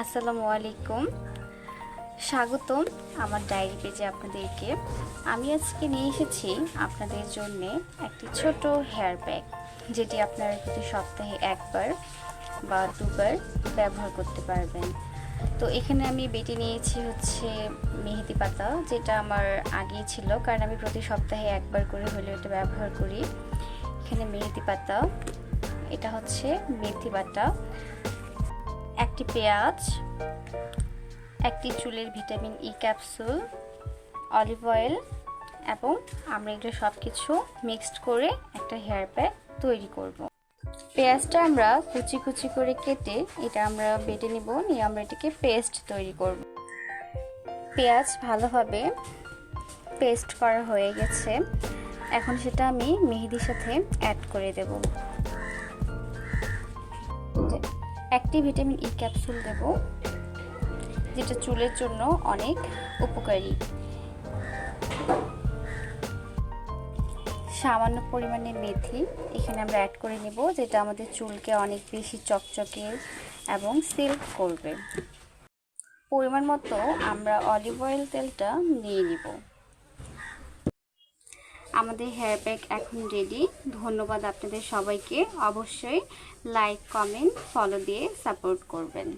আসসালামু আলাইকুম, স্বাগতম আমার ডায়েরি পেজে আপনাদেরকে। আমি আজকে নিয়ে এসেছি আপনাদের জন্য একটি ছোট হেয়ার প্যাক, যেটি আপনারা প্রতি সপ্তাহে একবার বা দুবার ব্যবহার করতে পারবেন। তো এখানে আমি বেটে নিয়েছি হচ্ছে মেহেদি পাতা, যেটা আমার আগেই ছিল, কারণ আমি প্রতি সপ্তাহে একবার করে হলেও এটা ব্যবহার করি। এখানে মেহেদি পাতা, এটা হচ্ছে মেথি বাটা, একটি পেঁয়াজ, একটি চুলের vitamin E capsule, olive oil, এবং আমরা এগুলো সব কিছু মিক্সড করে একটা হেয়ার প্যাক তৈরি করব। পেঁয়াজটা আমরা কুচি কুচি করে কেটে এটা আমরা বেটে নিব, নিয়ে আমরা এটাকে পেস্ট তৈরি করব। পেঁয়াজ ভালোভাবে পেস্ট করা হয়ে গেছে, এখন সেটা আমি মেহেদির সাথে অ্যাড করে দেব। একটি ভিটামিন ই ক্যাপসুল দেব, যেটা চুলের জন্য অনেক উপকারী। সামান্য পরিমাণে মেথি এখানে আমরা অ্যাড করে নেব, যেটা আমাদের চুলকে অনেক বেশি চকচকে এবং সিল্ক করবে। পরিমাণ মতো আমরা অলিভ অয়েল তেলটা নিয়ে নিব। আমাদের হেয়ার প্যাক এখন রেডি। ধন্যবাদ আপনাদের সবাইকে। অবশ্যই লাইক, কমেন্ট, ফলো দিয়ে সাপোর্ট করবেন।